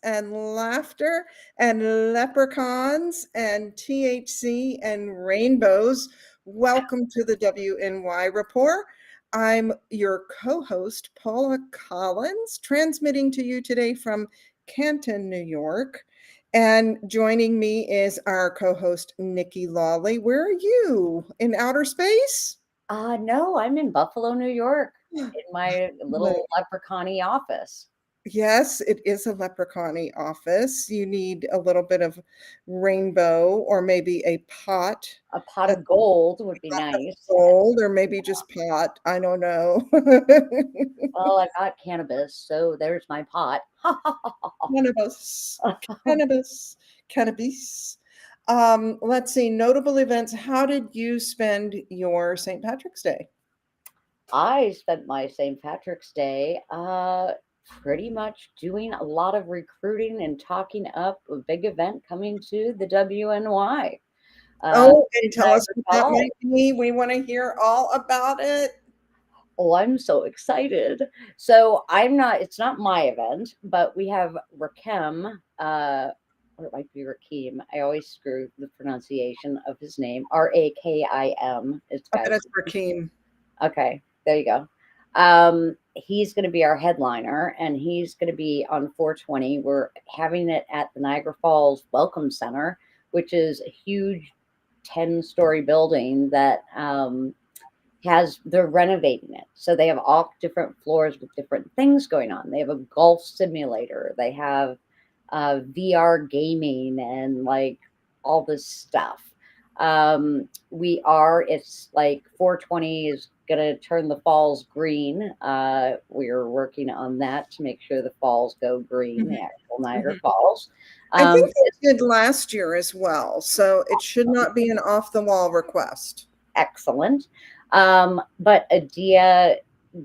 and laughter and leprechauns and THC and rainbows. Welcome to the WNY Report. I'm your co-host, Paula Collins, transmitting to you today from Canton, New York. And joining me is our co-host, Nikki Lawley. Where are you? In outer space? No, I'm in Buffalo, New York, in my little leprechaun-y office. Yes, it is a leprechaun office. You need a little bit of rainbow or maybe a pot. A pot A of gold would be pot of nice. gold or maybe just pot. I don't know. Well, I got cannabis, so there's my pot. Cannabis, cannabis, cannabis. Let's see, notable events. How did you spend your St. Patrick's Day? I spent my St. Patrick's Day pretty much doing a lot of recruiting and talking up a big event coming to the WNY. Oh, and tell us Niagara what that Falls. might be. We want to hear all about it. Oh, I'm so excited. So it's not my event, but we have Rakim, or it might be Rakim. I always screw the pronunciation of his name. Rakim. It's I got bet it's Rakeem. Okay, there you go. He's going to be our headliner, and he's going to be on 420. We're having it at the Niagara Falls Welcome Center, which is a huge 10-story building that they're renovating it. So they have all different floors with different things going on. They have a golf simulator. They have VR gaming and like all this stuff. It's like 420 is going to turn the falls green. We're working on that to make sure the falls go green, the actual Niagara Falls. I think they did last year as well. So it should not be an off the wall request. Excellent. But Adia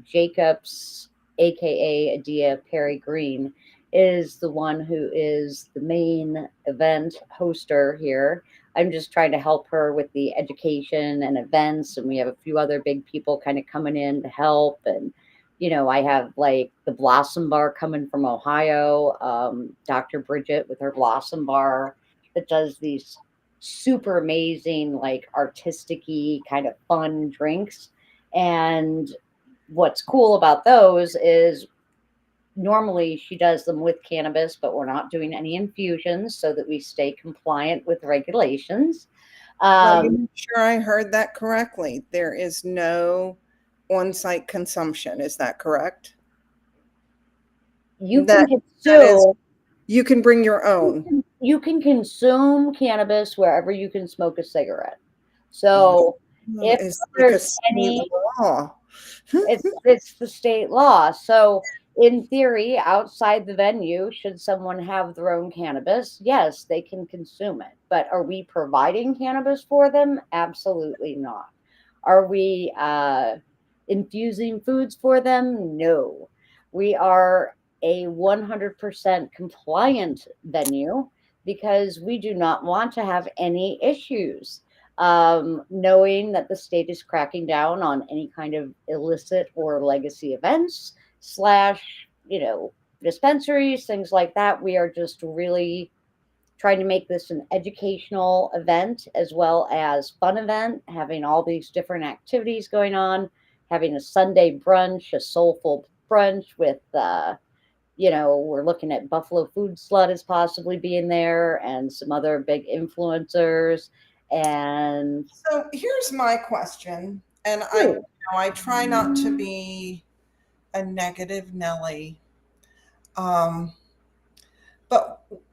Jacobs, aka Adia Perry Green, is the one who is the main event hoster here. I'm just trying to help her with the education and events, and we have a few other big people kind of coming in to help. And I have like the Blossom Bar coming from Ohio, Dr. Bridget with her Blossom Bar that does these super amazing, like artistic-y kind of fun drinks. And what's cool about those is normally she does them with cannabis, but we're not doing any infusions so that we stay compliant with regulations. Let me make sure I heard that correctly. There is no on-site consumption. Is that correct? You can consume. You can bring your own. You can consume cannabis wherever you can smoke a cigarette. So if there's any law. it's the state law. So in theory, outside the venue, should someone have their own cannabis, yes, they can consume it. But are we providing cannabis for them? Absolutely not. Are we infusing foods for them? No. We are a 100% compliant venue because we do not want to have any issues. Knowing that the state is cracking down on any kind of illicit or legacy events / dispensaries, things like that. We are just really trying to make this an educational event as well as fun event, having all these different activities going on, having a Sunday brunch, a soulful brunch with we're looking at Buffalo Food Slut as possibly being there and some other big influencers. And so here's my question, and I try not to be a negative Nelly. But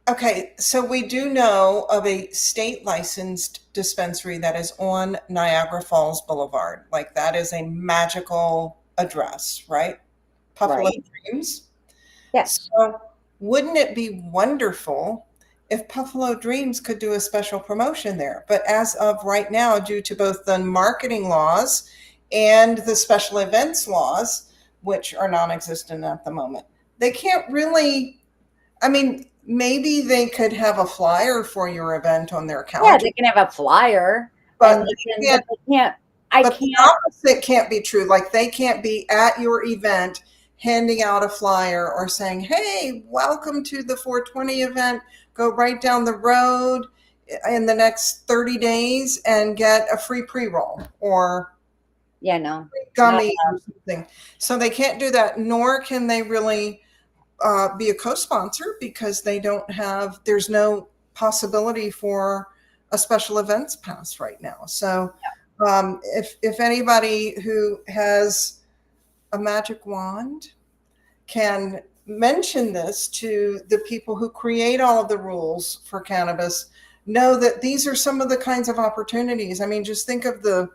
okay, so we do know of a state licensed dispensary that is on Niagara Falls Boulevard. Like that is a magical address, right? Buffalo Dreams. Yes. So wouldn't it be wonderful if Buffalo Dreams could do a special promotion there? But as of right now, due to both the marketing laws and the special events laws, which are non-existent at the moment, they can't really, I mean, maybe they could have a flyer for your event on their calendar. Yeah, they can have a flyer, but they can't. The opposite can't be true. Like they can't be at your event handing out a flyer or saying, hey, welcome to the 420 event. Go right down the road in the next 30 days and get a free pre-roll or no, gummy or something. So they can't do that, nor can they really be a co-sponsor because they don't have, there's no possibility for a special events pass right now. So if anybody who has a magic wand can mention this to the people who create all of the rules for cannabis, know that these are some of the kinds of opportunities. I mean, just think of the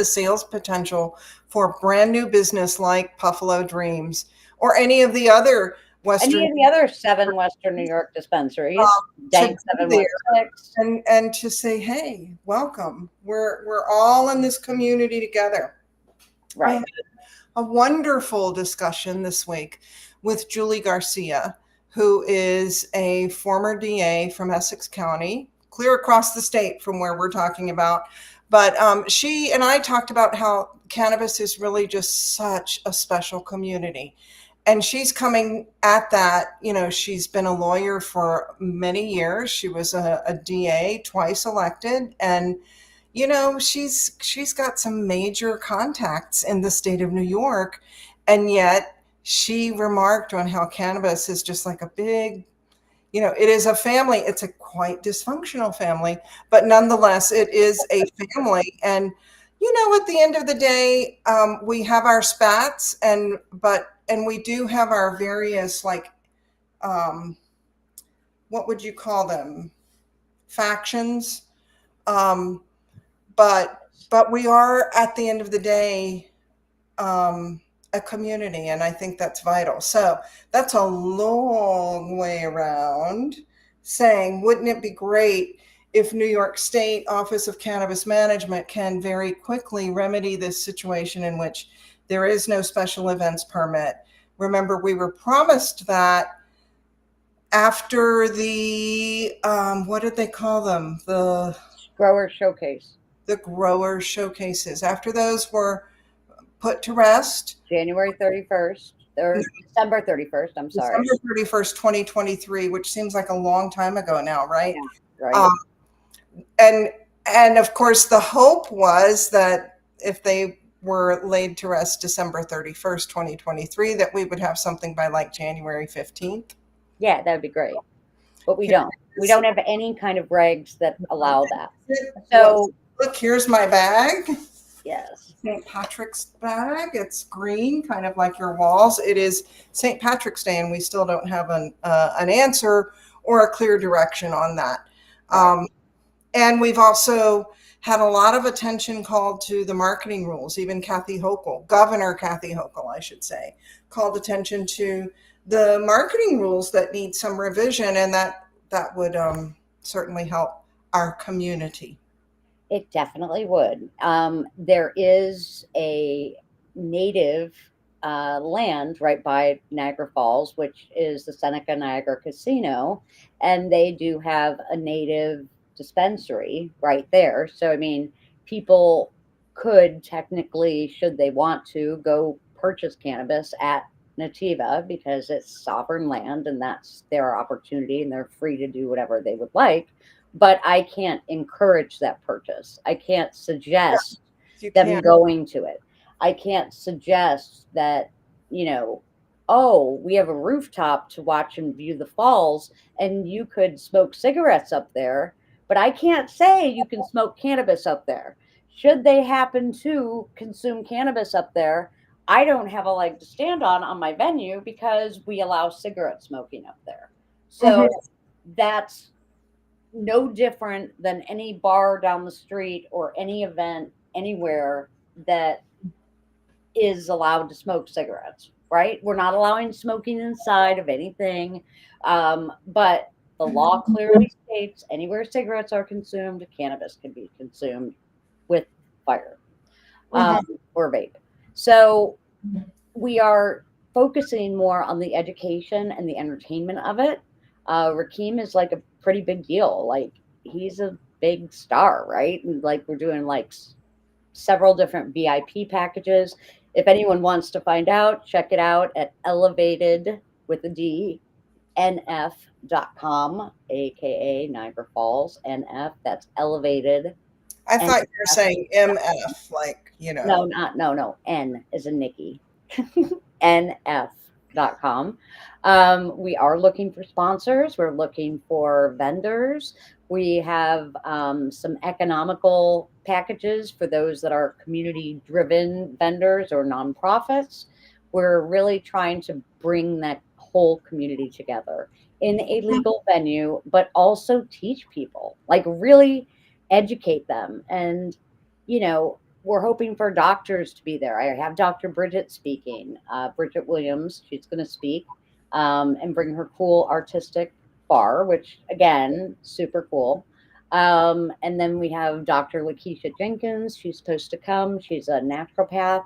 sales potential for a brand new business like Buffalo Dreams or any of the other Western. Any of the other 7 Western New York dispensaries, Dank 716, and to say, hey, welcome. We're all in this community together. Right. I had a wonderful discussion this week with Julie Garcia, who is a former DA from Essex County, clear across the state from where we're talking about. But she and I talked about how cannabis is really just such a special community. And she's coming at that, she's been a lawyer for many years. She was a DA, twice elected. And, she's got some major contacts in the state of New York. And yet she remarked on how cannabis is just like a big, it is a family. It's a quite dysfunctional family, but nonetheless, it is a family. And, at the end of the day, we have our spats and we do have our various, like, what would you call them? Factions. But we are, at the end of the day, a community, and I think that's vital. So that's a long way around saying, wouldn't it be great if New York State Office of Cannabis Management can very quickly remedy this situation in which there is no special events permit? Remember, we were promised that after the, what did they call them? The grower showcase. The grower showcases. After those were put to rest. January 31st or December 31st. I'm sorry. December 31st, 2023, which seems like a long time ago now, right? Yeah, right. And of course, the hope was that if they were laid to rest December 31st, 2023, that we would have something by like January 15th. Yeah, that would be great. But we don't. We don't have any kind of regs that allow that. So look, here's my bag. Yes. St. Patrick's bag. It's green, kind of like your walls. It is St. Patrick's Day, and we still don't have an answer or a clear direction on that. And we've also had a lot of attention called to the marketing rules. Even Governor Kathy Hochul, I should say, called attention to the marketing rules that need some revision, and that would certainly help our community. It definitely would. There is a native land right by Niagara Falls, which is the Seneca Niagara Casino, and they do have a native dispensary right there. So, I mean, people could technically, should they want to, go purchase cannabis at Nativa because it's sovereign land and that's their opportunity and they're free to do whatever they would like. But I can't encourage that purchase. I can't suggest them going to it. I can't suggest that, oh, we have a rooftop to watch and view the falls and you could smoke cigarettes up there, but I can't say you can smoke cannabis up there. Should they happen to consume cannabis up there, I don't have a leg to stand on my venue because we allow cigarette smoking up there. So that's no different than any bar down the street or any event anywhere that is allowed to smoke cigarettes, right? We're not allowing smoking inside of anything. But the law clearly states anywhere cigarettes are consumed, cannabis can be consumed with fire or vape. So we are focusing more on the education and the entertainment of it. Rakeem is like a pretty big deal. Like he's a big star, right? And like we're doing like several different VIP packages. If anyone wants to find out, check it out at elevated with a D nf.com, aka Niagara Falls NF. That's elevated. I thought you were NF. saying MF, like, No. N is in Nikki. nf.com. We are looking for sponsors. We're looking for vendors. We have some economical packages for those that are community driven vendors or nonprofits. We're really trying to bring that whole community together in a legal venue, but also teach people, like really educate them. And, we're hoping for doctors to be there. I have Dr. Bridget speaking, Bridget Williams. She's going to speak and bring her cool artistic bar, which again, super cool. And then we have Dr. Lakeisha Jenkins. She's supposed to come. She's a naturopath.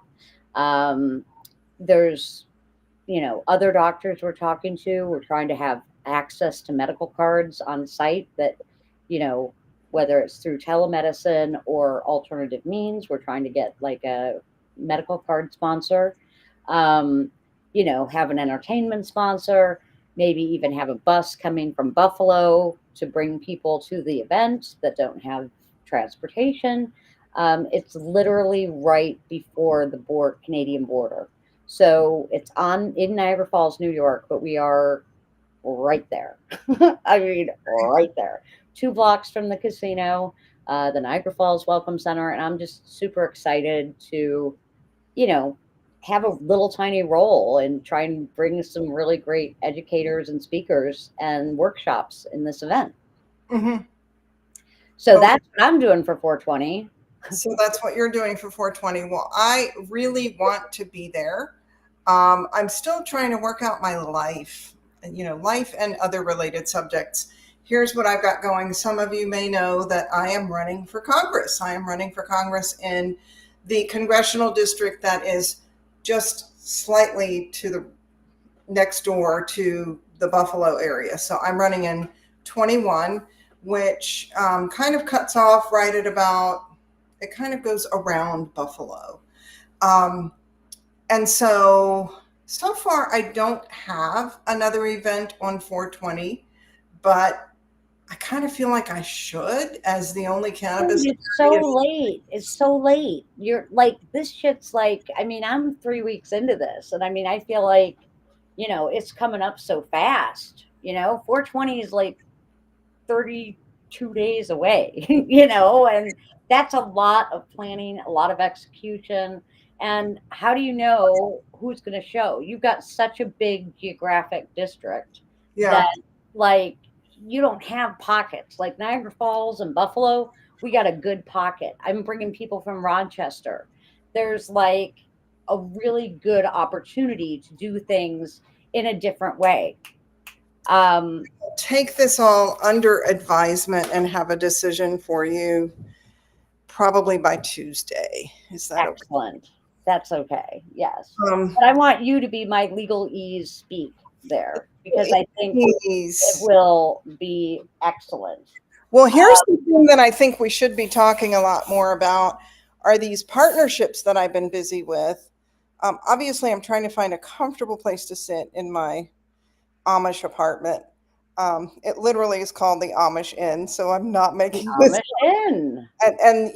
There's, other doctors we're talking to. We're trying to have access to medical cards on site that, you know, whether it's through telemedicine or alternative means, we're trying to get like a medical card sponsor, have an entertainment sponsor, maybe even have a bus coming from Buffalo to bring people to the event that don't have transportation. It's literally right before the Canadian border. So it's in Niagara Falls, New York, but we are right there. I mean, right there. 2 blocks from the casino, the Niagara Falls Welcome Center. And I'm just super excited to, you know, have a little tiny role and try and bring some really great educators and speakers and workshops in this event. Mm-hmm. So that's what I'm doing for 420. So that's what you're doing for 420. Well, I really want to be there. I'm still trying to work out my life, life and other related subjects. Here's what I've got going. Some of you may know that I am running for Congress. I am running for Congress in the congressional district that is just slightly to the next door to the Buffalo area. So I'm running in 21, which kind of cuts off right at it kind of goes around Buffalo. And so far, I don't have another event on 420, but I kind of feel like I should, as the only cannabis. Dude, it's so late. It's so late. You're like, this shit's like, I mean, I'm 3 weeks into this, and I mean, I feel like, it's coming up so fast. 420 is like 32 days away, and that's a lot of planning, a lot of execution. And how do you know who's going to show? You've got such a big geographic district that, like, you don't have pockets like Niagara Falls and Buffalo. We got a good pocket. I'm bringing people from Rochester. There's like a really good opportunity to do things in a different way. Take this all under advisement and have a decision for you probably by Tuesday. Is that excellent? Okay? That's okay. Yes. But I want you to be my legal ease speak there, because I think it will be excellent. Well, here's the thing that I think we should be talking a lot more about are these partnerships that I've been busy with. Obviously, I'm trying to find a comfortable place to sit in my Amish apartment. It literally is called the Amish Inn, so I'm not making this Amish Inn. And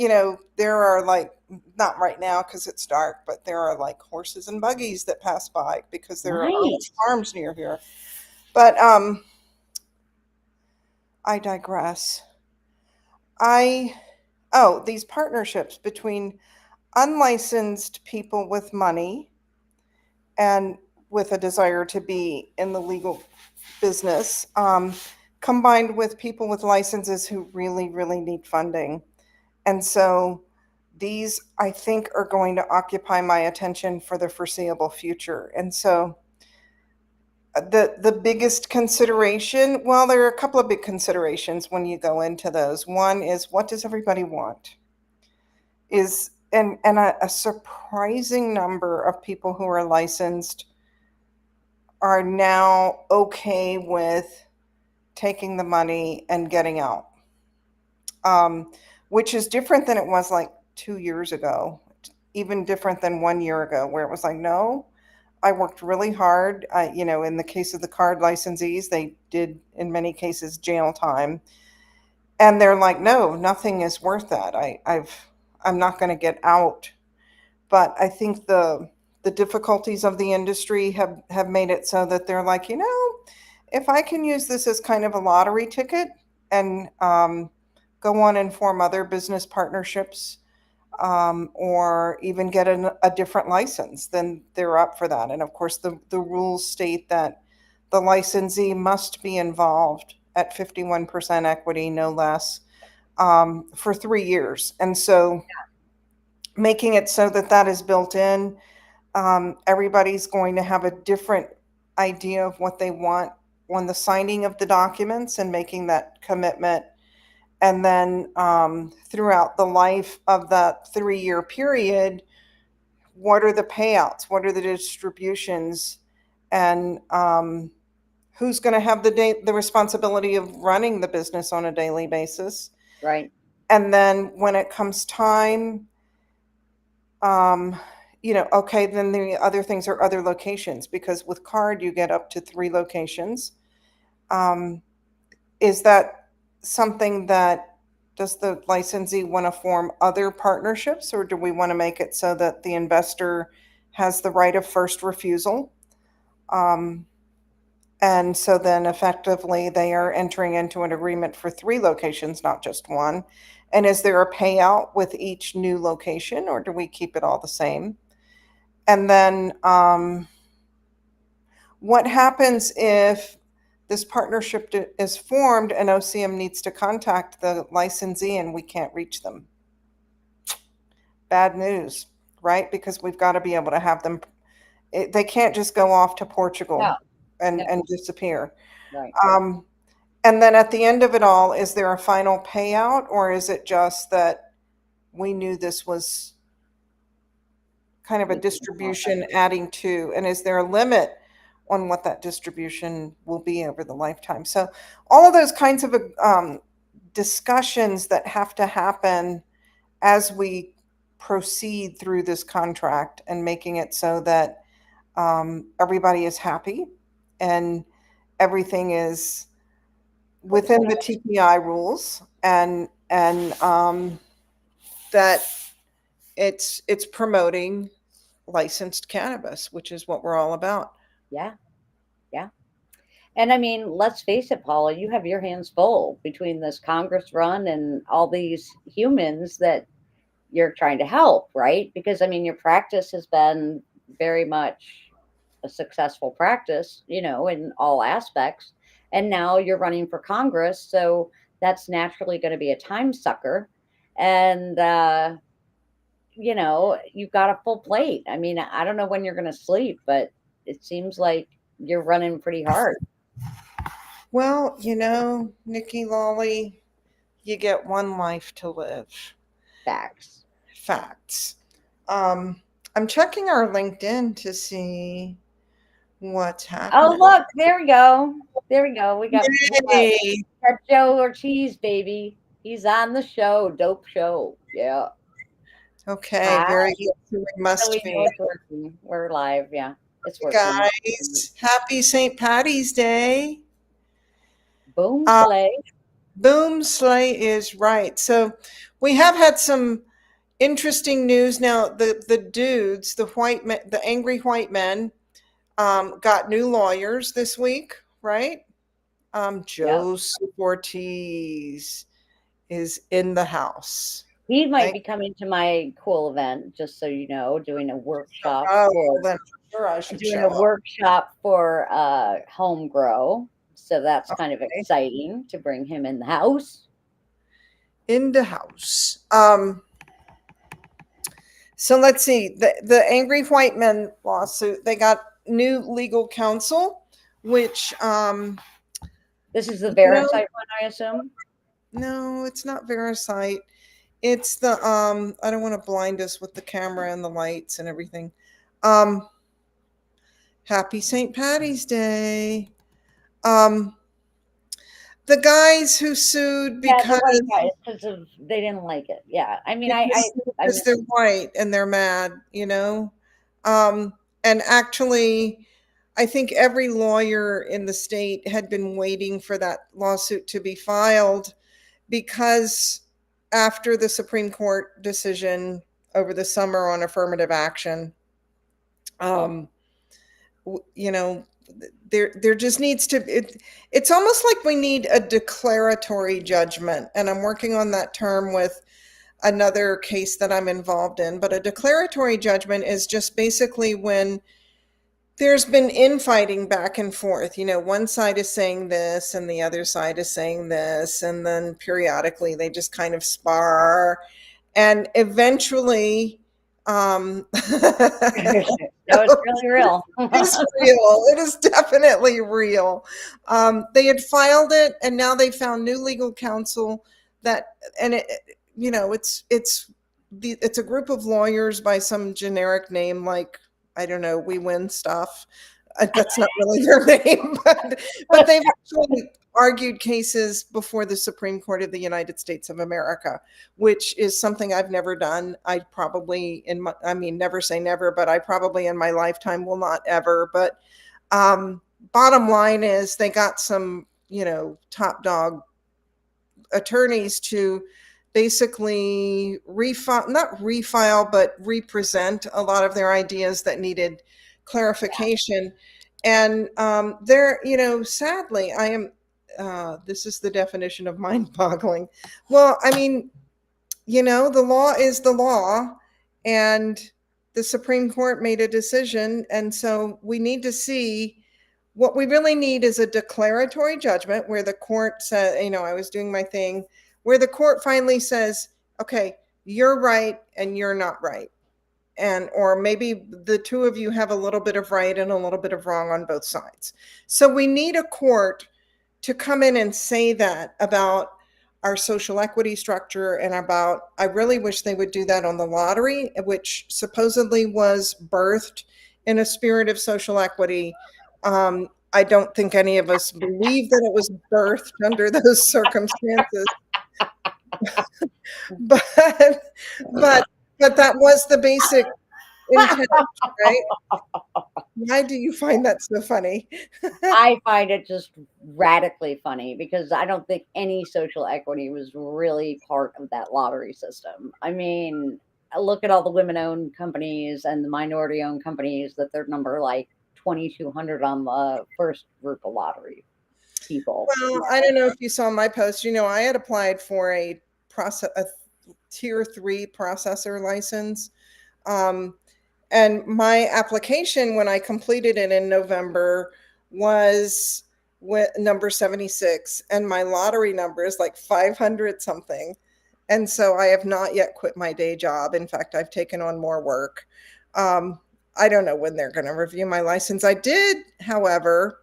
there are like, not right now because it's dark, but there are like horses and buggies that pass by because there are Amish farms near here. But I digress. These partnerships between unlicensed people with money and with a desire to be in the legal business, combined with people with licenses who really, really need funding. And so these, I think, are going to occupy my attention for the foreseeable future. And so the biggest consideration, well, there are a couple of big considerations when you go into those. One is, what does everybody want? And a surprising number of people who are licensed are now okay with taking the money and getting out, which is different than it was like 2 years ago. even different than 1 year ago, where it was like, no, I worked really hard. In the case of the card licensees, they did in many cases jail time, and they're like, no, nothing is worth that. I'm not going to get out. But I think the difficulties of the industry have made it so that they're like, if I can use this as kind of a lottery ticket and go on and form other business partnerships, or even get a different license, then they're up for that. And of course, the rules state that the licensee must be involved at 51% equity, no less, for 3 years. And so making it so that that is built in, everybody's going to have a different idea of what they want on the signing of the documents and making that commitment. And then throughout the life of that 3-year period, what are the payouts? What are the distributions? And who's going to have the responsibility of running the business on a daily basis? Right. And then when it comes time, okay, then the other things are other locations, because with card you get up to 3 locations. Is that something that, does the licensee want to form other partnerships, or do we want to make it so that the investor has the right of first refusal? And so then effectively they are entering into an agreement for 3 locations, not just one. And is there a payout with each new location, or do we keep it all the same? And then what happens if this partnership is formed and OCM needs to contact the licensee and we can't reach them? Bad news, right? Because we've got to be able to have them. They can't just go off to Portugal and disappear. Right. And then at the end of it all, is there a final payout, or is it just that we knew this was kind of a distribution adding to, and is there a limit on what that distribution will be over the lifetime? So all of those kinds of discussions that have to happen as we proceed through this contract, and making it so that everybody is happy and everything is within the TPI rules, and that it's promoting licensed cannabis, which is what we're all about. Yeah. Yeah. And I mean, let's face it, Paula, you have your hands full between this Congress run and all these humans that you're trying to help, right? Because I mean, your practice has been very much a successful practice, in all aspects. And now you're running for Congress. So that's naturally going to be a time sucker. And, you've got a full plate. I mean, I don't know when you're going to sleep, but it seems like you're running pretty hard. Well, Nikki, Lawley, you get one life to live. Facts. Facts. I'm checking our LinkedIn to see what's happening. Oh, look, there we go. There we go. We got Joe Ortiz, baby. He's on the show. Dope show. Yeah. Okay, Hi. very good. We must be. It's working. We're live. Yeah, it's working. Guys, happy St. Patty's Day. Boom slay. Boom slay is right. So we have had some interesting news. Now the dudes, the white men, the angry white men, got new lawyers this week, right? Joseph Ortiz is in the house. He might be coming to my cool event, just so you know, doing a workshop. Then for sure I should doing a workshop for home grow. So that's kind of exciting to bring him in the house. In the house. So let's see. The angry white men lawsuit, they got new legal counsel, which this is the Veracite one, I assume. No, it's not Veracite. It's the I don't want to blind us with the camera and the lights and everything. Happy St. Patty's Day. The guys who sued Yeah, the because white guys, because of they didn't like it. Yeah, I mean, I because they're white and they're mad, you know? Um, and actually, I think every lawyer in the state had been waiting for that lawsuit to be filed because after the Supreme Court decision over the summer on affirmative action, um, you know, there just needs to it's almost like we need a declaratory judgment, and I'm working on that term with another case that I'm involved in. But a declaratory judgment is just basically when there's been infighting back and forth. You know, one side is saying this and the other side is saying this, and then periodically they just kind of spar. And eventually, no, it's really real. it's real. It is definitely real. They had filed it, and now they found new legal counsel that, and it, you know, it's a group of lawyers by some generic name, like I don't know, We Win Stuff. That's not really their name, but they've actually argued cases before the Supreme Court of the United States of America, which is something I've never done. I probably I mean, never say never, but I probably in my lifetime will not ever. But bottom line is they got some, you know, top dog attorneys to basically refile, not refile, but represent a lot of their ideas that needed clarification. And there, you know, sadly, I am, this is the definition of mind boggling. Well, I mean, you know, the law is the law, and the Supreme Court made a decision. And so we need to see what we really need is a declaratory judgment where the court said, you know, I was doing my thing, where the court finally says, okay, you're right and you're not right. And, or maybe the two of you have a little bit of right and a little bit of wrong on both sides. So we need a court to come in and say that about our social equity structure and about, I really wish they would do that on the lottery, which supposedly was birthed in a spirit of social equity. I don't think any of us believe that it was birthed under those circumstances, but but but that was the basic intent, right? Why do you find that so funny? I find it just radically funny because I don't think any social equity was really part of that lottery system. I mean, look at all the women owned companies and the minority owned companies that they're number like 2,200 on the first group of lottery people. Well, I don't know if you saw my post. You know, I had applied for a tier 3 processor license. Um, and my application, when I completed it in November, was number 76, and my lottery number is like 500 something. And so I have not yet quit my day job. In fact, I've taken on more work. I don't know when they're going to review my license. I did, however,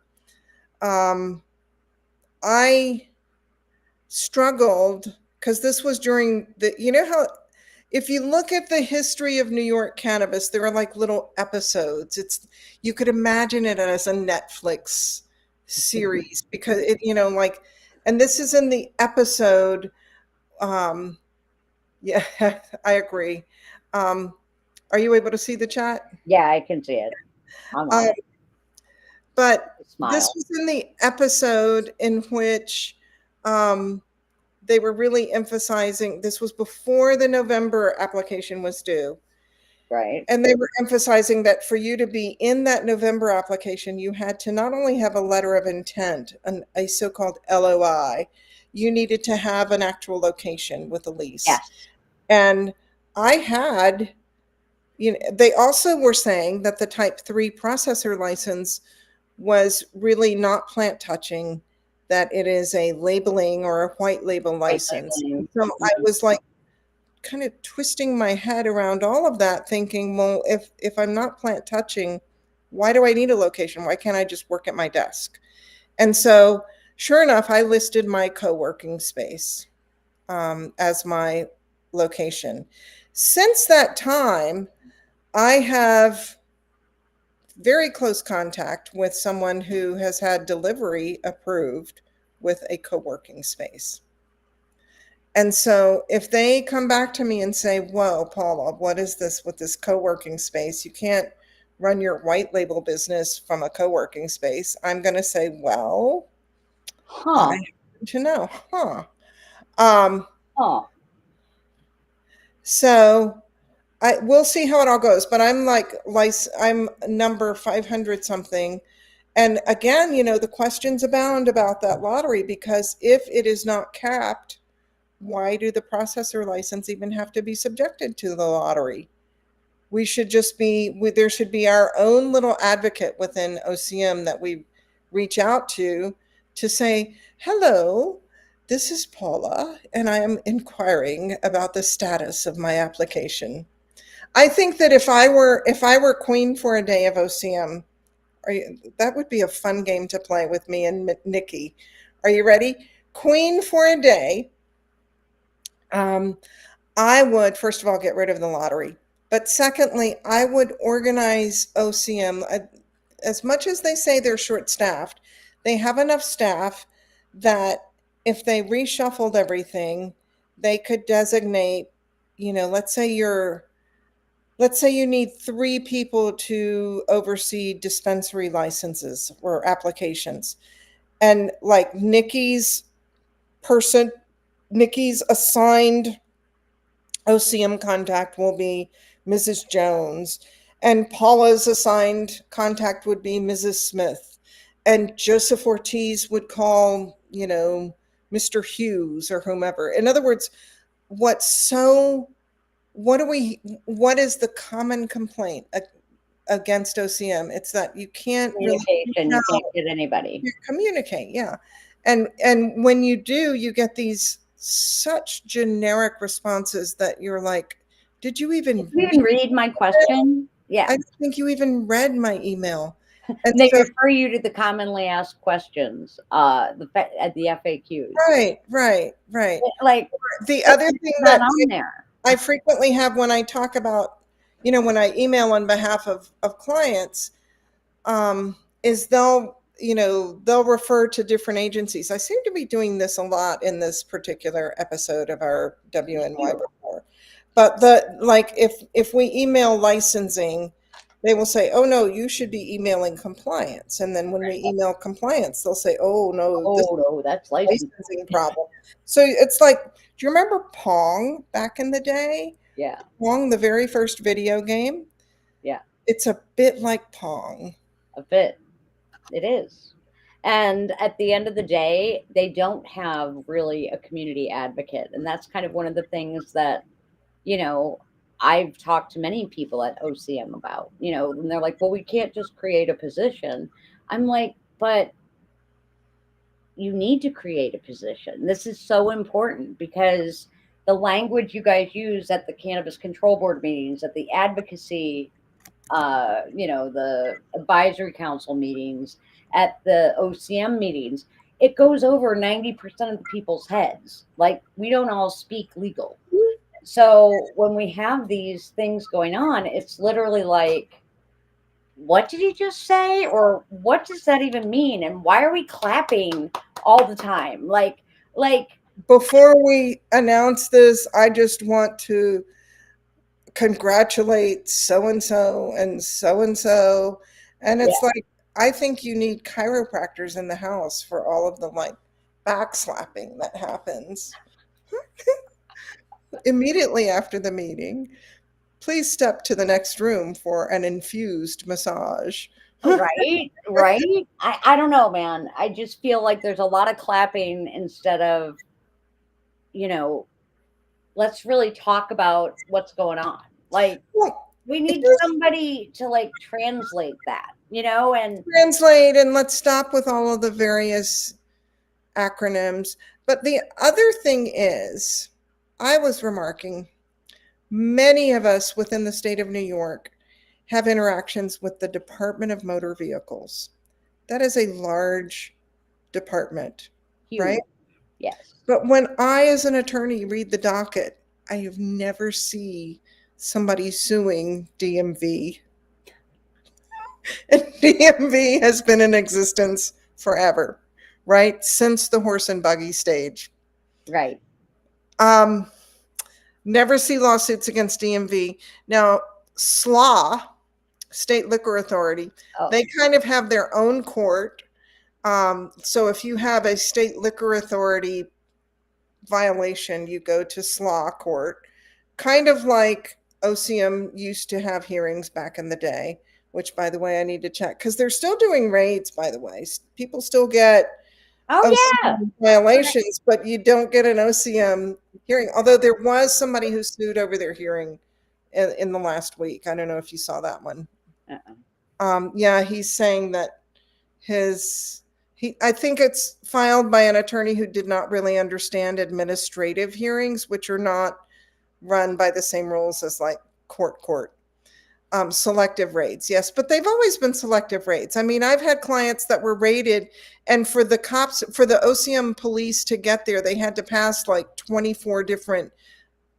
I struggled because this was during the, you know how, if you look at the history of New York cannabis, there are like little episodes. It's, you could imagine it as a Netflix series because it, you know, like, and this is in the episode. Um, yeah, I agree. Are you able to see the chat? Yeah, I can see it. I'm on it. But this Smile. was in the episode in which they were really emphasizing, this was before the November application was due. Right. And they were emphasizing that for you to be in that November application, you had to not only have a letter of intent, a so-called LOI, you needed to have an actual location with a lease. Yes. And I had, you know, they also were saying that the type 3 processor license was really not plant touching, that it is a labeling or a white label White license. labeling. So I was like kind of twisting my head around all of that, thinking, well, if I'm not plant touching, why do I need a location? Why can't I just work at my desk? And so sure enough, I listed my co-working space as my location. Since that time, I have very close contact with someone who has had delivery approved with a co-working space. And so if they come back to me and say, whoa, Paula, what is this with this co-working space? You can't run your white label business from a co-working space. I'm going to say, well, I happen to know, Um, Huh. so we'll see how it all goes, but I'm number 500 something. And again, the questions abound about that lottery, because if it is not capped, why do the processor license even have to be subjected to the lottery? There should be our own little advocate within OCM that we reach out to say, hello, this is Paula, and I am inquiring about the status of my application. I think that if I were queen for a day of OCM, that would be a fun game to play with me and Nikki. Are you ready? Queen for a day. I would, first of all, get rid of the lottery. But secondly, I would organize OCM. As much as they say they're short-staffed, they have enough staff that if they reshuffled everything, they could designate, let's say you need 3 people to oversee dispensary licenses or applications. And like Nikki's assigned OCM contact will be Mrs. Jones, and Paula's assigned contact would be Mrs. Smith, and Joseph Ortiz would call, Mr. Hughes or whomever. In other words, what is the common complaint against OCM? It's that you can't really Communication, you can't get anybody. communicate, yeah. And when you do, you get these such generic responses that you're like, did you even read my question? Yeah. I don't think you even read my email. And They so, refer you to the commonly asked questions, at the FAQs. right. Like, The other thing it's that not on there. I frequently have when I talk about, when I email on behalf of clients, is they'll refer to different agencies. I seem to be doing this a lot in this particular episode of our WNY report. But if we email licensing, they will say, "Oh no, you should be emailing compliance." And then when we email compliance, they'll say, "Oh no, this Oh no, that's is a licensing problem." So it's like, do you remember Pong back in the day? Yeah. Pong, the very first video game? Yeah. It's a bit like Pong. A bit. It is. And at the end of the day, they don't have really a community advocate. And that's kind of one of the things that, I've talked to many people at OCM about, and they're like, well, we can't just create a position. I'm like, but you need to create a position. This is so important because the language you guys use at the Cannabis Control Board meetings, at the advocacy, the advisory council meetings, at the OCM meetings, it goes over 90% of the people's heads. Like, we don't all speak legal. So when we have these things going on, it's literally like, what did he just say? Or what does that even mean? And why are we clapping all the time? Like, Before we announce this, I just want to congratulate so and so and so and so. And it's like, I think you need chiropractors in the house for all of the backslapping that happens. Immediately after the meeting, please step to the next room for an infused massage. right. I don't know, man. I just feel like there's a lot of clapping instead of, let's really talk about what's going on. Like, Well, we need somebody to translate that, and translate, and let's stop with all of the various acronyms. But the other thing is, I was remarking, many of us within the state of New York have interactions with the Department of Motor Vehicles. That is a large department, huge. right? Yes. But when I, as an attorney, read the docket, I have never seen somebody suing DMV. And DMV has been in existence forever, right? Since the horse and buggy stage. Right. Um, Never see lawsuits against DMV. Now, SLA, State Liquor Authority, Oh, they kind of have their own court. So if you have a state liquor authority violation, you go to SLA court, kind of like OCM used to have hearings back in the day, which, by the way, I need to check because they're still doing raids, by the way. People still get oh yeah. OCM violations, but you don't get an OCM hearing. Although there was somebody who sued over their hearing in the last week. I don't know if you saw that one. Yeah, he's saying that I think it's filed by an attorney who did not really understand administrative hearings, which are not run by the same rules as like court. Selective raids, yes, but they've always been selective raids. I mean, I've had clients that were raided, and for the cops, for the OCM police to get there, they had to pass like 24 different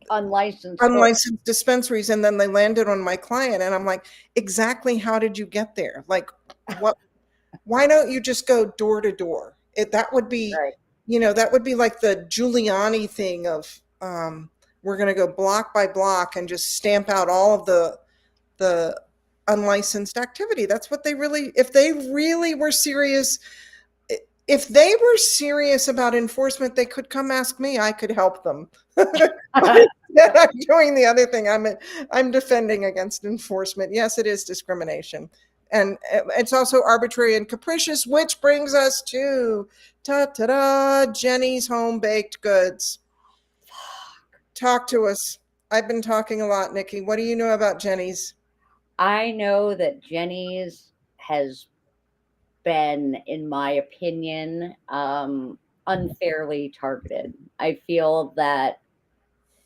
unlicensed dispensaries, and then they landed on my client, and I'm like, exactly how did you get there? Like, what? Why don't you just go door to door? That would be, Right. That would be like the Giuliani thing of we're going to go block by block and just stamp out all of the unlicensed activity. That's what they really, if they really were serious, if they were serious about enforcement, they could come ask me. I could help them. I'm doing the other thing. I'm defending against enforcement. Yes, it is discrimination. And it's also arbitrary and capricious, which brings us to Jenny's home baked goods. Talk to us. I've been talking a lot, Nikki. What do you know about Jenny's? I know that Jenny's has been, in my opinion, unfairly targeted. I feel that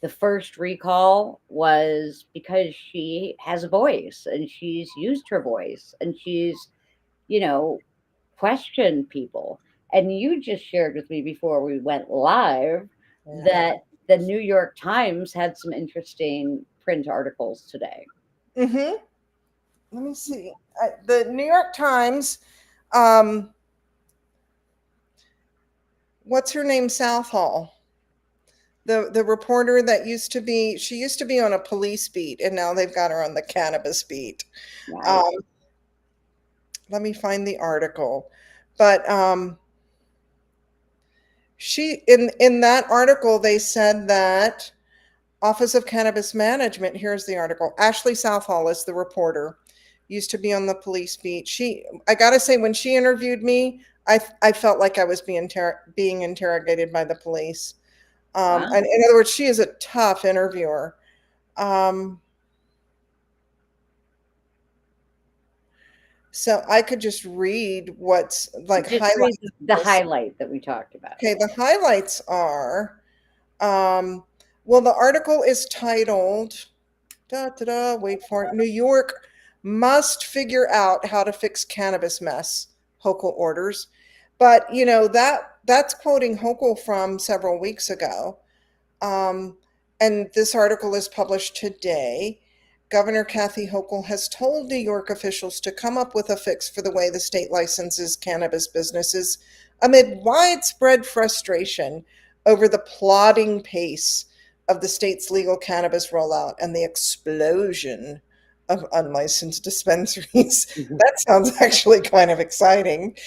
the first recall was because she has a voice and she's used her voice and she's, questioned people. And you just shared with me before we went live that the New York Times had some interesting print articles today. Mm-hmm. Let me see. The New York Times, what's her name? Southall. The reporter that she used to be on a police beat, and now they've got her on the cannabis beat. Right. Let me find the article. But she in that article they said that Office of Cannabis Management, here's the article. Ashley Southall is the reporter. Used to be on the police beat. I gotta say, when she interviewed me, I felt like I was being interrogated by the police. Wow. And in other words, she is a tough interviewer. So I could just read what's like Just read highlights. the highlight that we talked about. Okay, the highlights are, well, the article is titled, wait for it, New York must figure out how to fix cannabis mess, Hochul orders. But, that's quoting Hochul from several weeks ago. And this article is published today. Governor Kathy Hochul has told New York officials to come up with a fix for the way the state licenses cannabis businesses amid widespread frustration over the plodding pace of the state's legal cannabis rollout and the explosion of unlicensed dispensaries. Mhm. That sounds actually kind of exciting.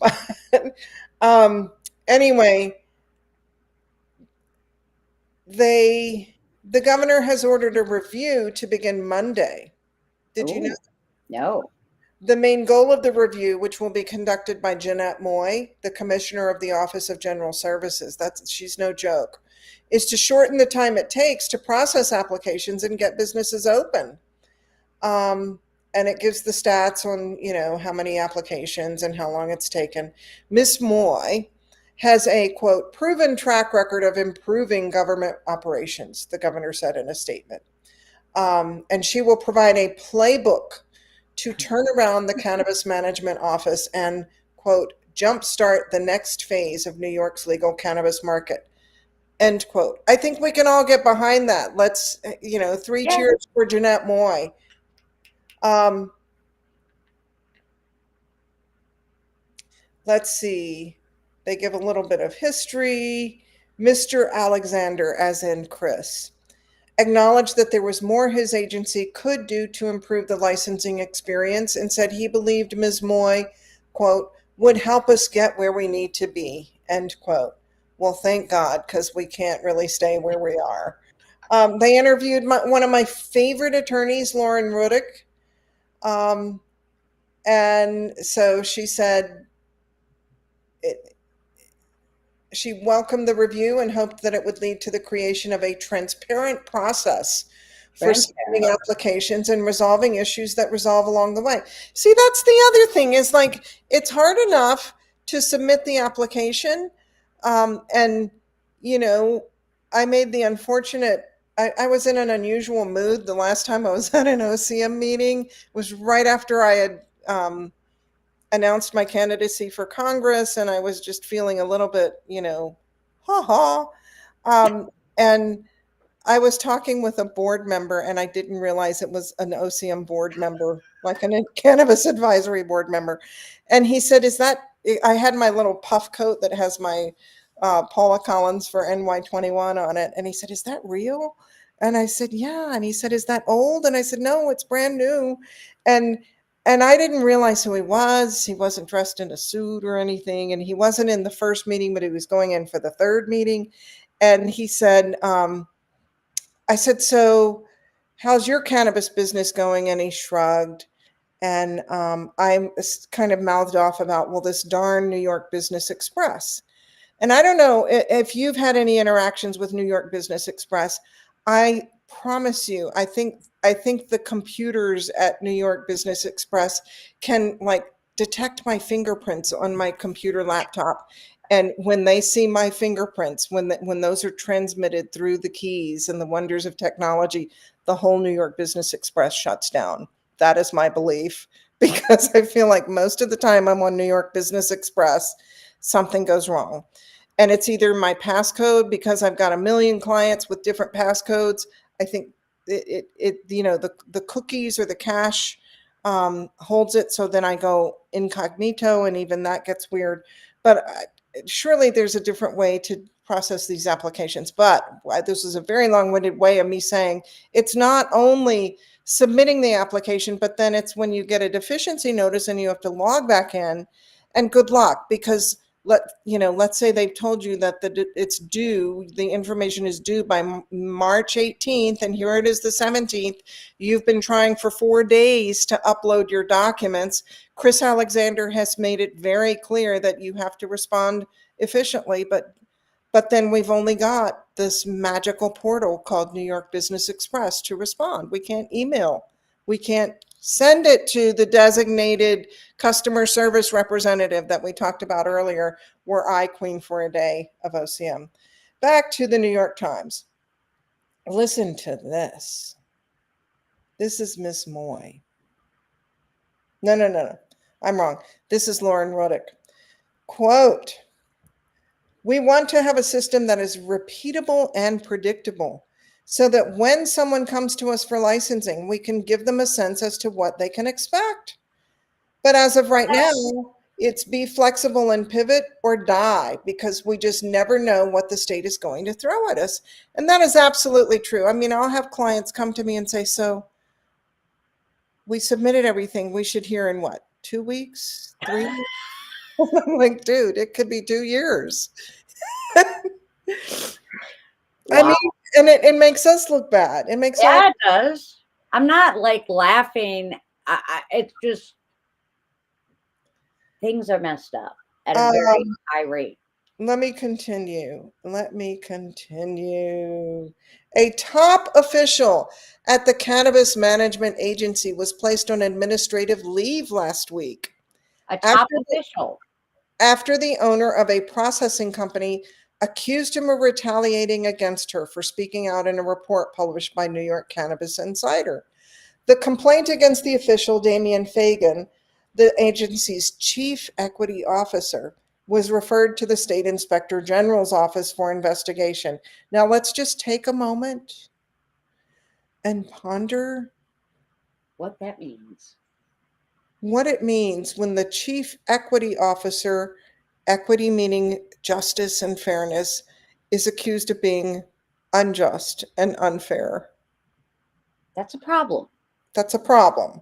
But, anyway, the governor has ordered a review to begin Monday. Did you know? Ooh, no. The main goal of the review, which will be conducted by Jeanette Moy, the commissioner of the Office of General Services, she's no joke, is to shorten the time it takes to process applications and get businesses open. And it gives the stats on, how many applications and how long it's taken. Ms. Moy has a, quote, proven track record of improving government operations, the governor said in a statement. And she will provide a playbook to turn around the Cannabis Management Office and, quote, jumpstart the next phase of New York's legal cannabis market, end quote. I think we can all get behind that. Let's, three cheers for Jeanette Moy. let's see, they give a little bit of history. Mr. Alexander, as in Chris, acknowledged that there was more his agency could do to improve the licensing experience and said he believed Ms. Moy, quote, would help us get where we need to be, end quote. Well, thank God, because we can't really stay where we are. They interviewed one of my favorite attorneys, Lauren Rudick. Um, and so she said it, she welcomed the review and hoped that it would lead to the creation of a transparent process for submitting Grandparent. applications and resolving issues that resolve along the way. See, that's the other thing is like it's hard enough to submit the application. And, you know, I made the unfortunate, I was in an unusual mood the last time I was at an OCM meeting. It was right after I had announced my candidacy for Congress, and I was just feeling a little bit, ha ha. And I was talking with a board member, and I didn't realize it was an OCM board member, like a cannabis advisory board member. And he said, "Is that?" I had my little puff coat that has my Paula Collins for NY21 on it, and he said, "Is that real?" And I said, "Yeah." And he said, "Is that old?" And I said, "No, it's brand new." And and I didn't realize who he was. He wasn't dressed in a suit or anything, and he wasn't in the first meeting, but he was going in for the third meeting. And he said, I said, "So, how's your cannabis business going?" And he shrugged. And I kind of mouthed off about, well, this darn New York Business Express. And I don't know if you've had any interactions with New York Business Express. I promise you, I think the computers at New York Business Express can like detect my fingerprints on my computer laptop. And when they see my fingerprints, when those are transmitted through the keys and the wonders of technology, the whole New York Business Express shuts down. That is my belief because I feel like most of the time I'm on New York Business Express, something goes wrong. And it's either my passcode because I've got a million clients with different passcodes. I think the cookies or the cache holds it. So then I go incognito, and even that gets weird. But surely there's a different way to process these applications. But this is a very long-winded way of me saying it's not only submitting the application, but then it's when you get a deficiency notice and you have to log back in, and good luck, because let's say they've told you that it's due, the information is due by March 18th, and here it is the 17th. You've been trying for 4 days to upload your documents. Chris Alexander has made it very clear that you have to respond efficiently, but then we've only got this magical portal called New York Business Express to respond. We can't email. We can't send it to the designated customer service representative that we talked about earlier, were I queen for a day of OCM. Back to the New York Times. Listen to this. This is Miss Moy. No. I'm wrong. This is Lauren Rudick. Quote, "We want to have a system that is repeatable and predictable so that when someone comes to us for licensing, we can give them a sense as to what they can expect. But as of right now, it's be flexible and pivot or die, because we just never know what the state is going to throw at us." And that is absolutely true. I mean, I'll have clients come to me and say, "So we submitted everything. We should hear in what, 2 weeks, 3 weeks?" I'm like, dude, it could be 2 years. I Wow. mean, and it makes us look bad. It makes all. Yeah, it does. I'm not like laughing. It's just things are messed up at a very Um, high rate. Let me continue. Let me continue. A top official at the Cannabis Management Agency was placed on administrative leave last week A top after the, official. after the owner of a processing company accused him of retaliating against her for speaking out in a report published by New York Cannabis Insider. The complaint against the official, Damian Fagan, the agency's chief equity officer, was referred to the state inspector general's office for investigation. Now, let's just take a moment and ponder What that means. what it means when the chief equity officer, equity meaning justice and fairness, is accused of being unjust and unfair. That's a problem. That's a problem.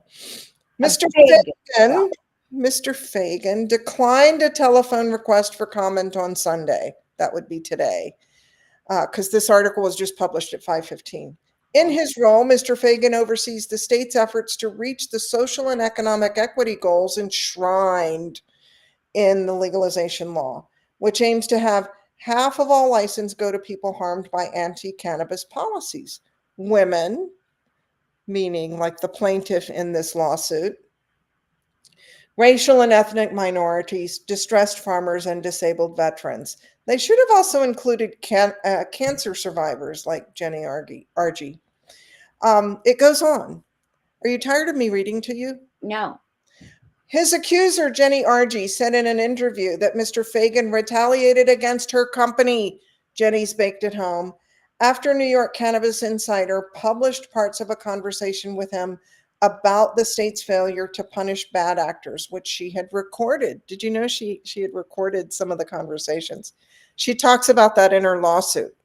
A Mr. big problem. Mr. Fagan declined a telephone request for comment on Sunday. That would be today, because this article was just published at 5:15. In his role, Mr. Fagan oversees the state's efforts to reach the social and economic equity goals enshrined in the legalization law, which aims to have half of all license go to people harmed by anti-cannabis policies. Women, meaning like the plaintiff in this lawsuit, racial and ethnic minorities, distressed farmers, and disabled veterans. They should have also included cancer survivors like Jenny Argy. It goes on. Are you tired of me reading to you? No. His accuser, Jenny Argy, said in an interview that Mr. Fagan retaliated against her company, Jenny's Baked at Home, after New York Cannabis Insider published parts of a conversation with him about the state's failure to punish bad actors, which she had recorded. Did you know she had recorded some of the conversations? She talks about that in her lawsuit.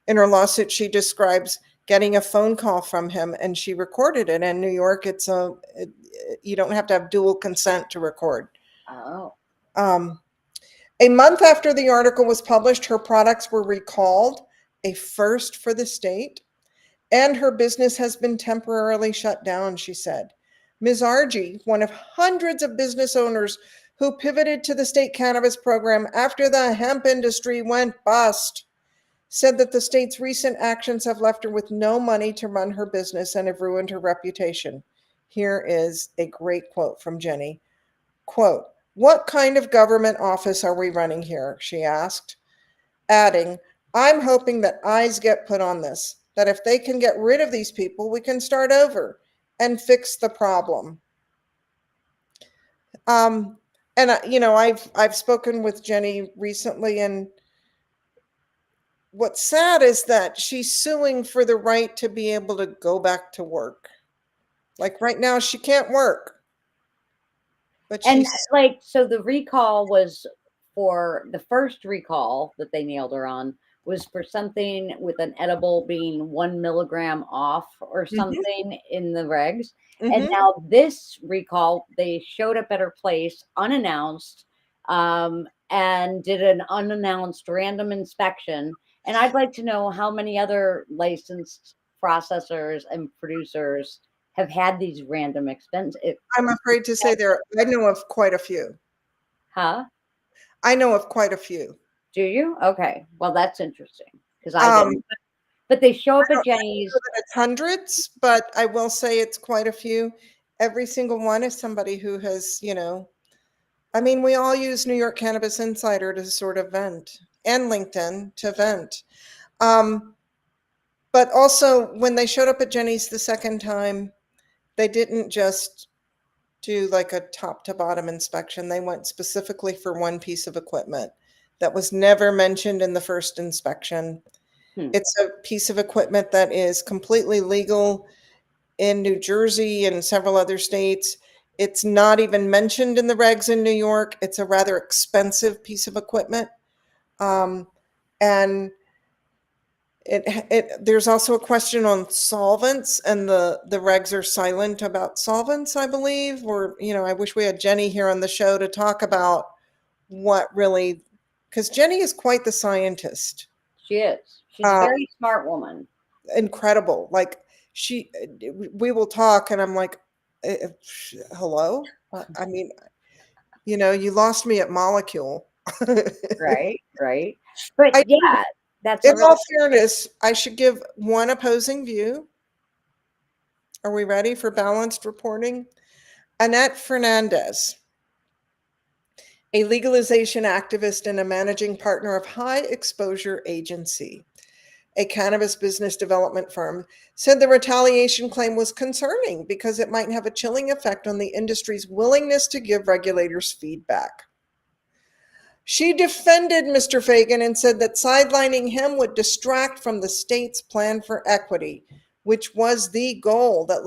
In her lawsuit, she describes getting a phone call from him, and she recorded it. In New York, you don't have to have dual consent to record. Oh. A month after the article was published, her products were recalled, a first for the state, and her business has been temporarily shut down, she said. Ms. Argy, one of hundreds of business owners who pivoted to the state cannabis program after the hemp industry went bust, said that the state's recent actions have left her with no money to run her business and have ruined her reputation. Here is a great quote from Jenny. Quote, "What kind of government office are we running here?" she asked, adding, "I'm hoping that eyes get put on this, that if they can get rid of these people, we can start over and fix the problem." And I've spoken with Jenny recently, and what's sad is that she's suing for the right to be able to go back to work. Like right now, she can't work, but And she's so the recall was for the first recall that they nailed her on was for something with an edible being 1 milligram off or Mhm, something in the regs. And mhm. now this recall, they showed up at her place unannounced, and did an unannounced random inspection. And I'd like to know how many other licensed processors and producers have had these random I'm afraid to say I know of quite a few. huh? I know of quite a few. Do you? Okay. Well, that's interesting because I Um, didn't. But they show up I at don't know Jenny's. that it's hundreds, but I will say it's quite a few. Every single one is somebody who has, I mean, we all use New York Cannabis Insider to sort of vent, and LinkedIn to vent. Um, but also, when they showed up at Jenny's the second time, they didn't just do like a top to bottom inspection. They went specifically for one piece of equipment that was never mentioned in the first inspection. Hmm. It's a piece of equipment that is completely legal in New Jersey and several other states. It's not even mentioned in the regs in New York. It's a rather expensive piece of equipment. And there's also a question on solvents, and the regs are silent about solvents, I believe. Or, I wish we had Jenny here on the show to talk about what really, because Jenny is quite the scientist. She is. She's a Um, very smart woman. Incredible. Like we will talk, and I'm like, hello. I mean, you lost me at molecule. Right. Right. But I, yeah, that's in a really. all fairness, I should give one opposing view. Are we ready for balanced reporting? Annette Fernandez, a legalization activist and a managing partner of High Exposure Agency, a cannabis business development firm, said the retaliation claim was concerning because it might have a chilling effect on the industry's willingness to give regulators feedback. She defended Mr. Fagan and said that sidelining him would distract from the state's plan for equity, which was the goal that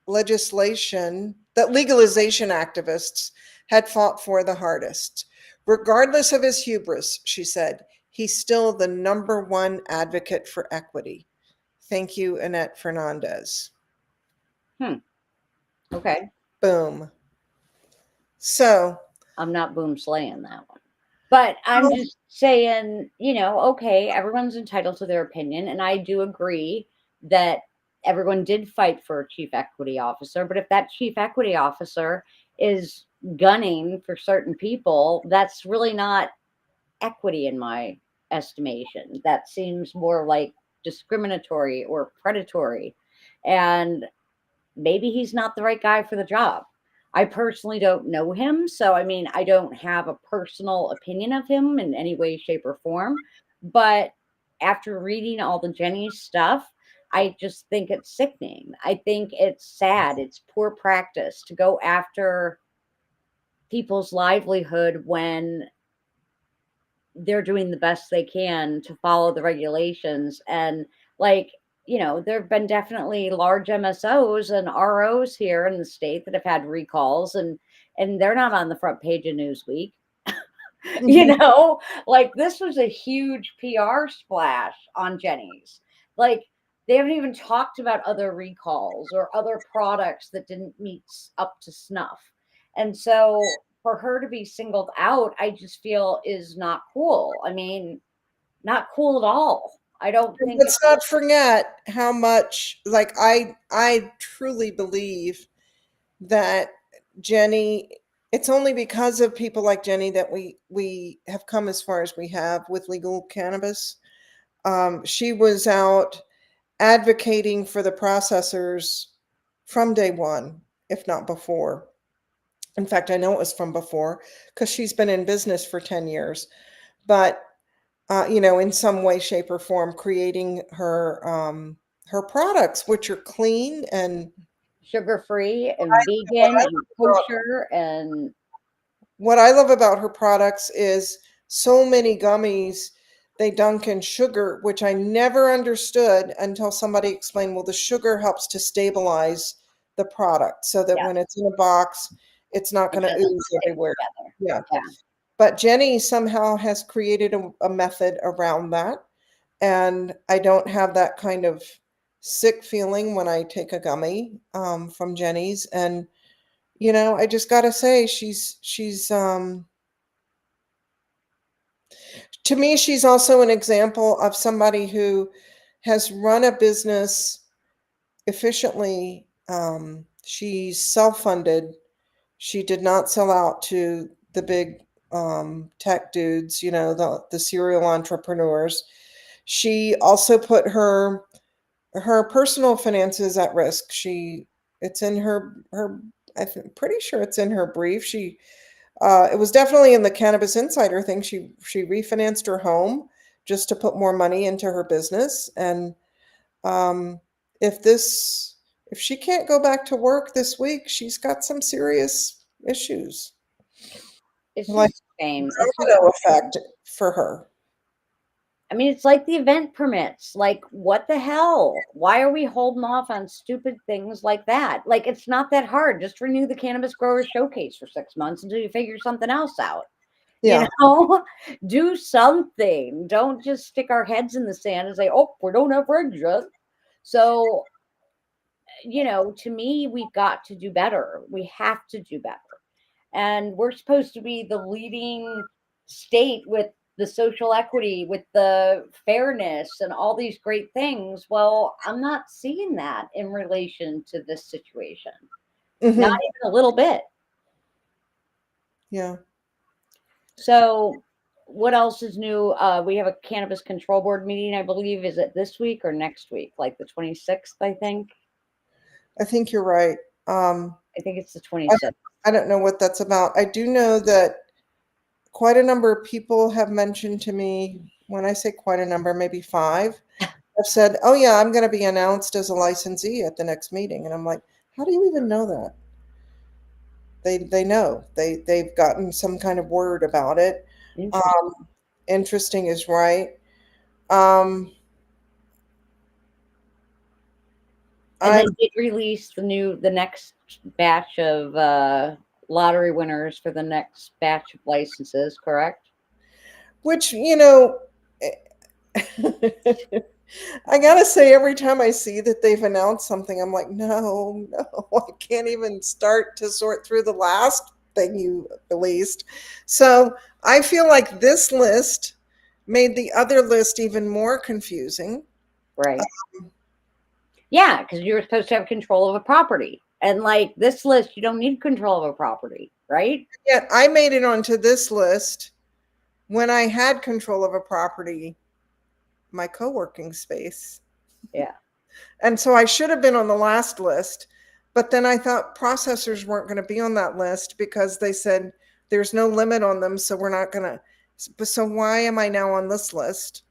legalization activists had fought for the hardest. Regardless of his hubris, she said, he's still the number one advocate for equity. Thank you, Annette Fernandez. Okay. Boom. So I'm not boom slaying that one. But I'm just saying, okay, everyone's entitled to their opinion. And I do agree that everyone did fight for a chief equity officer. But if that chief equity officer is gunning for certain people, that's really not equity in my estimation. That seems more like discriminatory or predatory. And maybe he's not the right guy for the job. I personally don't know him. So, I mean, I don't have a personal opinion of him in any way, shape, or form. But after reading all the Jenny stuff, I just think it's sickening. I think it's sad. It's poor practice to go after people's livelihood when they're doing the best they can to follow the regulations. And like, there have been definitely large MSOs and ROs here in the state that have had recalls, and they're not on the front page of Newsweek. Like this was a huge PR splash on Jenny's. Like they haven't even talked about other recalls or other products that didn't meet up to snuff. And so for her to be singled out, I just feel is not cool. I mean, not cool at all. I don't think let's not forget how much, like, I truly believe that Jenny, it's only because of people like Jenny that we have come as far as we have with legal cannabis. She was out advocating for the processors from day one, if not before. In fact, I know it was from before because she's been in business for 10 years. But, in some way, shape, or form, creating her products, which are clean and sugar-free and what vegan I and kosher and what I love about her products is so many gummies they dunk in sugar, which I never understood until somebody explained, well, the sugar helps to stabilize the product so that yeah, when it's in a box, it's not it going to doesn't ooze stick everywhere. together. Yeah. Yeah. But Jenny somehow has created a method around that. And I don't have that kind of sick feeling when I take a gummy from Jenny's. And, I just got to say, she's to me, she's also an example of somebody who has run a business efficiently. She's self-funded. She did not sell out to the big tech dudes, the serial entrepreneurs. She also put her personal finances at risk. It's in her. I'm pretty sure it's in her brief. It was definitely in the Cannabis Insider thing. She refinanced her home just to put more money into her business. And um, if this if she can't go back to work this week, she's got some serious issues, It's like just a shame. It's just, domino effect for her. I mean, it's like the event permits. Like, what the hell? Why are we holding off on stupid things like that? Like, it's not that hard. Just renew the Cannabis Growers Showcase for 6 months until you figure something else out. You Yeah. know, do something. Don't just stick our heads in the sand and say, oh, we don't have regs yet. So, to me, we've got to do better. We have to do better. And we're supposed to be the leading state with the social equity, with the fairness and all these great things. Well, I'm not seeing that in relation to this situation. Not Hmm. even a little bit. Yeah. So what else is new? We have a cannabis control board meeting, I believe. Is it this week or next week? Like the 26th, I think. I think you're right. I think it's the I, 26th. I don't know what that's about. I do know that quite a number of people have mentioned to me, when I say quite a number, maybe five, have said, oh, yeah, I'm going to be announced as a licensee at the next meeting. And I'm like, how do you even know that? They know. They've gotten some kind of word about it. Interesting. Interesting is right. Um, And I'm, they did release the next batch of lottery winners for the next batch of licenses, correct? which, I gotta say, every time I see that they've announced something, I'm like, no, no, I can't even start to sort through the last thing you released. So I feel like this list made the other list even more confusing. Right. Yeah, because you were supposed to have control of a property. And like this list, you don't need control of a property, right? Yet I made it onto this list when I had control of a property, my co working space. Yeah. And so I should have been on the last list. But then I thought processors weren't going to be on that list because they said there's no limit on them. So we're not going to. So why am I now on this list?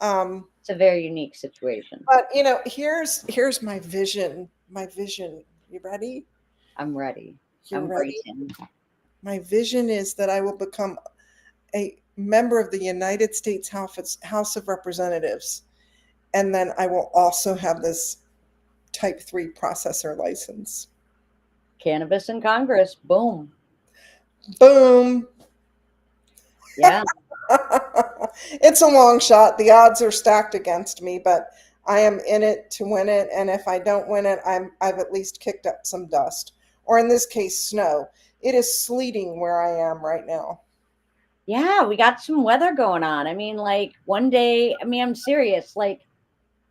It's a very unique situation. But here's my vision. My vision. You ready? I'm ready. You're I'm ready. bracing. My vision is that I will become a member of the United States House of Representatives, and then I will also have this Type 3 processor license. Cannabis in Congress. Boom. Boom. Yeah. It's a long shot. The odds are stacked against me, but I am in it to win it. And if I don't win it, I've at least kicked up some dust, or in this case, snow. It is sleeting where I am right now. Yeah, we got some weather going on. I mean, like one day, I mean, I'm serious. Like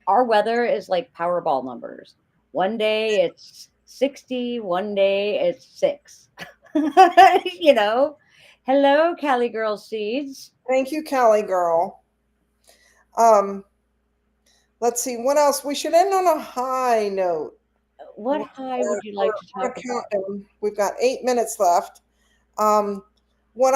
our weather is like Powerball numbers. One day it's 60, one day it's 6. you know? Hello, Cali Girl Seeds. Thank you, Cali girl. Um, let's see what else. We should end on a high note. What high We're, would you like we're to on a talk about? countdown. We've got 8 minutes left. Um, what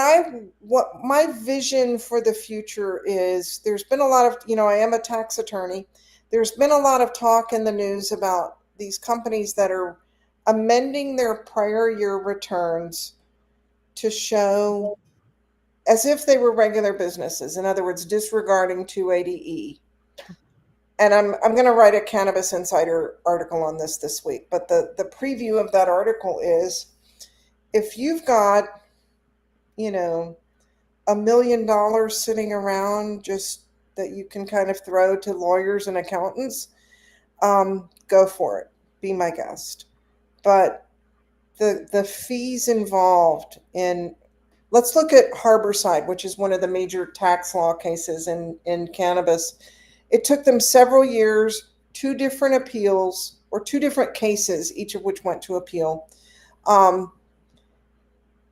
my vision for the future is, there's been a lot of, I am a tax attorney. There's been a lot of talk in the news about these companies that are amending their prior year returns to show as if they were regular businesses. In other words, disregarding 280E. And I'm going to write a Cannabis Insider article on this week. But the preview of that article is, if you've got, $1 million sitting around just that you can kind of throw to lawyers and accountants, go for it. Be my guest. But the fees involved in, let's look at Harborside, which is one of the major tax law cases in cannabis. It took them several years, two different appeals, or two different cases, each of which went to appeal.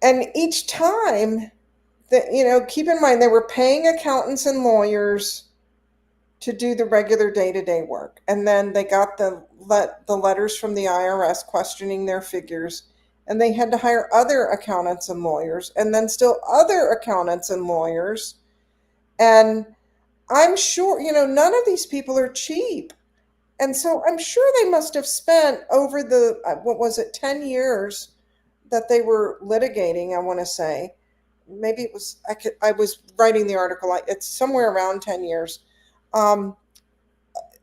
And each time, keep in mind, they were paying accountants and lawyers to do the regular day-to-day work. And then they got the letters from the IRS questioning their figures. And they had to hire other accountants and lawyers, and then still other accountants and lawyers. And I'm sure, none of these people are cheap. And so I'm sure they must have spent over the, what was it, 10 years that they were litigating, I want to say. Maybe it was, I was writing the article, it's somewhere around 10 years.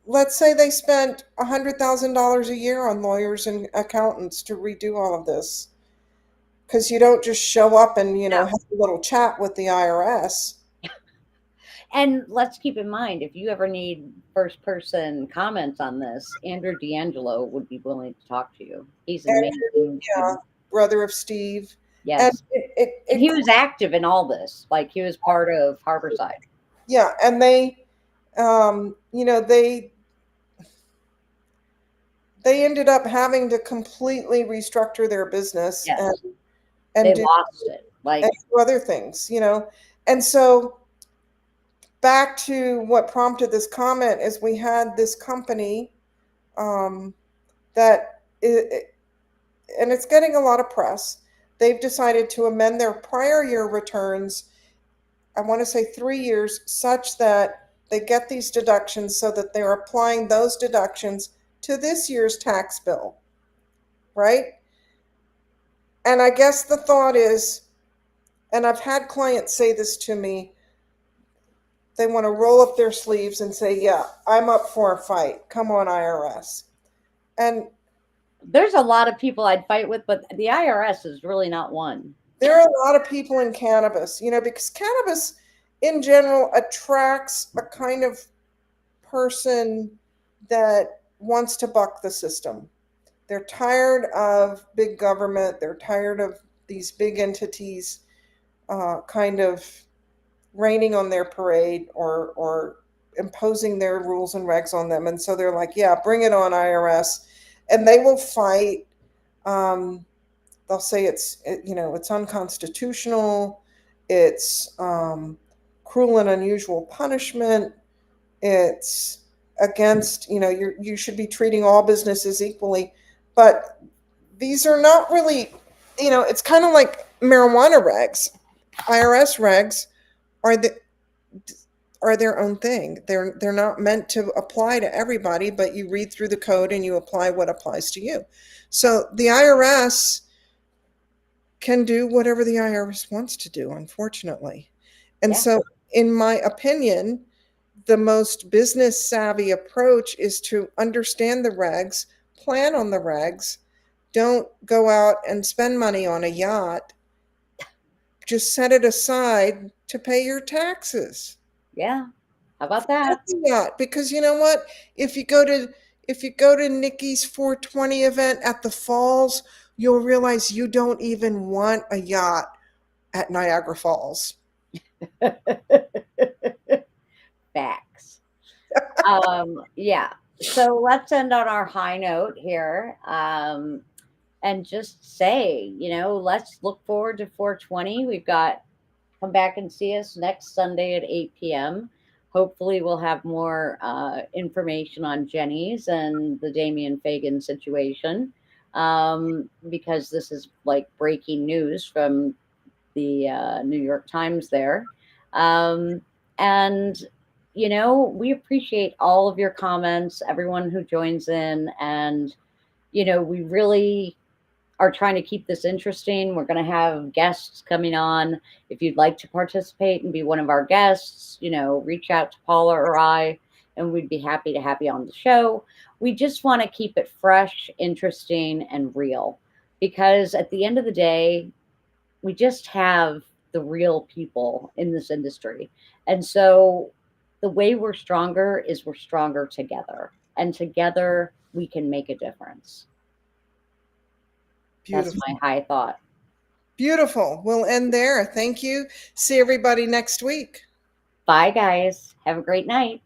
Let's say they spent $100,000 a year on lawyers and accountants to redo all of this. Because you don't just show up and, have a little chat with the IRS. And let's keep in mind, if you ever need first person comments on this, Andrew D'Angelo would be willing to talk to you. He's amazing. Andrew, yeah, brother of Steve. Yes. And he was active in all this. Like he was part of Harborside. Yeah. And they, they ended up having to completely restructure their business. Yes. And they do, lost it. Like and do other things, And so back to what prompted this comment is, we had this company that, and it's getting a lot of press. They've decided to amend their prior year returns, I want to say 3 years, such that they get these deductions so that they're applying those deductions to this year's tax bill, right? And I guess the thought is, and I've had clients say this to me, they want to roll up their sleeves and say, yeah, I'm up for a fight. Come on, IRS. And There's a lot of people I'd fight with, but the IRS is really not one. there are a lot of people in cannabis, because cannabis in general attracts a kind of person that wants to buck the system. They're tired of big government. They're tired of these big entities kind of raining on their parade or imposing their rules and regs on them. And so they're like, yeah, bring it on, IRS. And they will fight. They'll say it's unconstitutional. It's cruel and unusual punishment. It's against, you should be treating all businesses equally. But these are not really, it's kind of like marijuana regs. IRS regs are their own thing. They're not meant to apply to everybody, but you read through the code and you apply what applies to you. So the IRS can do whatever the IRS wants to do, unfortunately. And Yeah. so, in my opinion, the most business savvy approach is to understand the regs, plan on the regs, don't go out and spend money on a yacht. Just set it aside to pay your taxes. Yeah. How about that? Yacht, because you know what? If you go to Nikki's 420 event at the falls, you'll realize you don't even want a yacht at Niagara Falls. Facts. Yeah. So let's end on our high note here. And just say, let's look forward to 420. We've got come back and see us next Sunday at 8 p.m. Hopefully, we'll have more information on Jenny's and the Damian Fagan situation, because this is like breaking news from the New York Times there. And, we appreciate all of your comments, everyone who joins in. And, we really are trying to keep this interesting. We're going to have guests coming on. If you'd like to participate and be one of our guests, reach out to Paula or I, and we'd be happy to have you on the show. We just want to keep it fresh, interesting, and real, because at the end of the day, we just have the real people in this industry. And so the way we're stronger is we're stronger together, and together we can make a difference. Beautiful. That's my high thought. Beautiful. We'll end there. Thank you. See everybody next week. Bye, guys. Have a great night.